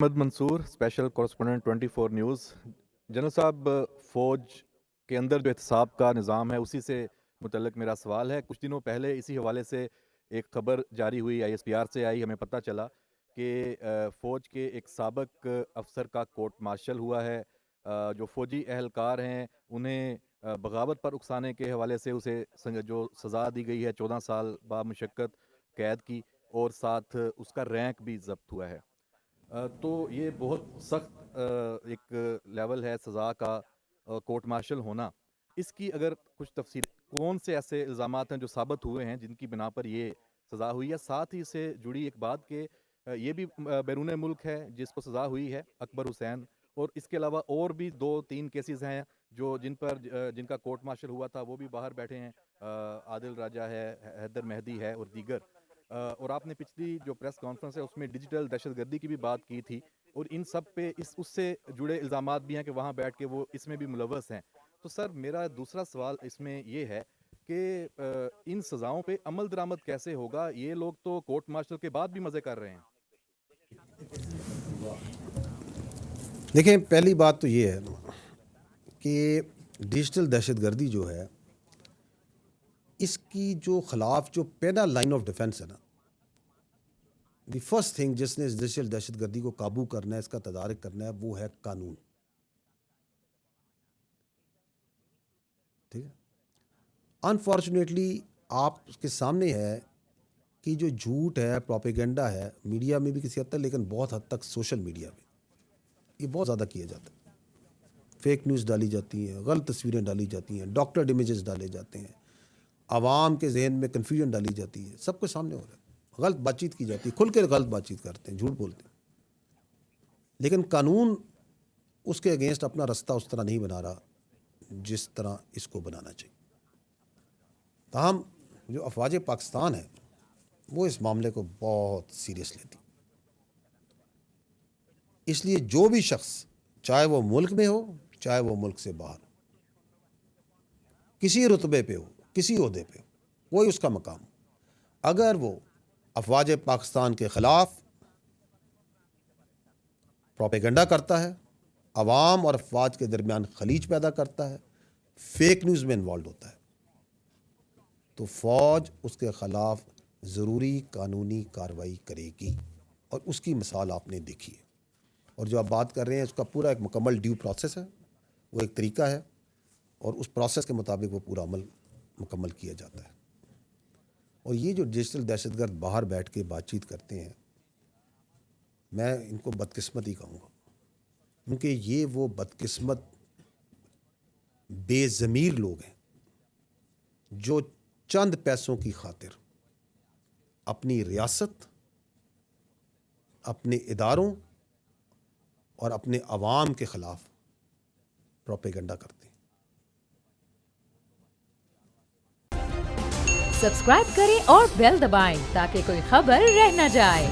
محمد منصور special correspondent 24 news. General صاحب، فوج کے اندر جو احتساب کا نظام ہے اسی سے متعلق میرا سوال ہے۔ کچھ دنوں پہلے اسی حوالے سے ایک خبر جاری ہوئی ISPR سے آئی، ہمیں پتہ چلا کہ فوج کے ایک سابق افسر کا کورٹ مارشل ہوا ہے۔ جو فوجی اہلکار ہیں انہیں بغاوت پر اکسانے کے حوالے سے اسے جو سزا دی گئی ہے 14 سال بامشقت قید کی، اور ساتھ اس کا رینک بھی ضبط ہوا ہے۔ تو یہ بہت سخت ایک لیول ہے سزا کا، کورٹ مارشل ہونا۔ اس کی اگر کچھ تفصیل، کون سے ایسے الزامات ہیں جو ثابت ہوئے ہیں جن کی بنا پر یہ سزا ہوئی ہے؟ ساتھ ہی سے جڑی ایک بات کہ یہ بھی بیرون ملک ہے جس کو سزا ہوئی ہے، اکبر حسین، اور اس کے علاوہ اور بھی 2-3 کیسز ہیں جو جن کا کورٹ مارشل ہوا تھا، وہ بھی باہر بیٹھے ہیں۔ عادل راجہ ہے، حیدر مہدی ہے اور دیگر۔ اور آپ نے پچھلی جو پریس کانفرنس ہے اس میں ڈیجیٹل دہشت گردی کی بھی بات کی تھی، اور ان سب پہ اس سے جڑے الزامات بھی ہیں کہ وہاں بیٹھ کے وہ اس میں بھی ملوث ہیں۔ تو سر، میرا دوسرا سوال اس میں یہ ہے کہ ان سزاؤں پہ عمل درآمد کیسے ہوگا؟ یہ لوگ تو کورٹ مارشل کے بعد بھی مزے کر رہے ہیں۔ دیکھیں، پہلی بات تو یہ ہے کہ ڈیجیٹل دہشت گردی جو ہے، اس کی جو خلاف جو پہلا لائن آف ڈیفنس ہے نا، دی فرسٹ تھنگ جس نے اس ڈیجیٹل دہشت گردی کو قابو کرنا ہے، اس کا تدارک کرنا ہے، وہ ہے قانون۔ ٹھیک ہے۔ انفارچونیٹلی آپ کے سامنے ہے کہ جو جھوٹ ہے، پروپیگنڈا ہے، میڈیا میں بھی کسی حد تک، لیکن بہت حد تک سوشل میڈیا میں یہ بہت زیادہ کیا جاتا ہے۔ فیک نیوز ڈالی جاتی ہیں، غلط تصویریں ڈالی جاتی ہیں، ڈاکٹرڈ امیجز ڈالے جاتے ہیں، عوام کے ذہن میں کنفیوژن ڈالی جاتی ہے، سب کے سامنے ہو رہا ہے، غلط بات چیت کی جاتی ہے، کھل کے غلط بات چیت کرتے ہیں، جھوٹ بولتے ہیں۔ لیکن قانون اس کے اگینسٹ اپنا رستہ اس طرح نہیں بنا رہا جس طرح اس کو بنانا چاہیے۔ تاہم جو افواج پاکستان ہے وہ اس معاملے کو بہت سیریس لیتی، اس لیے جو بھی شخص، چاہے وہ ملک میں ہو چاہے وہ ملک سے باہر، کسی رتبے پہ ہو، کسی عہدے پہ ہو، کوئی اس کا مقام، اگر وہ افواج پاکستان کے خلاف پروپیگنڈا کرتا ہے، عوام اور افواج کے درمیان خلیج پیدا کرتا ہے، فیک نیوز میں انوالو ہوتا ہے، تو فوج اس کے خلاف ضروری قانونی کارروائی کرے گی، اور اس کی مثال آپ نے دیکھی ہے۔ اور جو آپ بات کر رہے ہیں اس کا پورا ایک مکمل ڈیو پروسیس ہے، وہ ایک طریقہ ہے، اور اس پروسیس کے مطابق وہ پورا عمل مکمل کیا جاتا ہے۔ اور یہ جو ڈیجیٹل دہشت گرد باہر بیٹھ کے بات چیت کرتے ہیں، میں ان کو بدقسمت ہی کہوں گا، کیونکہ یہ وہ بدقسمت بے ضمیر لوگ ہیں جو چند پیسوں کی خاطر اپنی ریاست، اپنے اداروں اور اپنے عوام کے خلاف پروپیگنڈا کرتے ہیں۔ سبسکرائب کریں اور بیل دبائیں تاکہ کوئی خبر رہ نہ جائے۔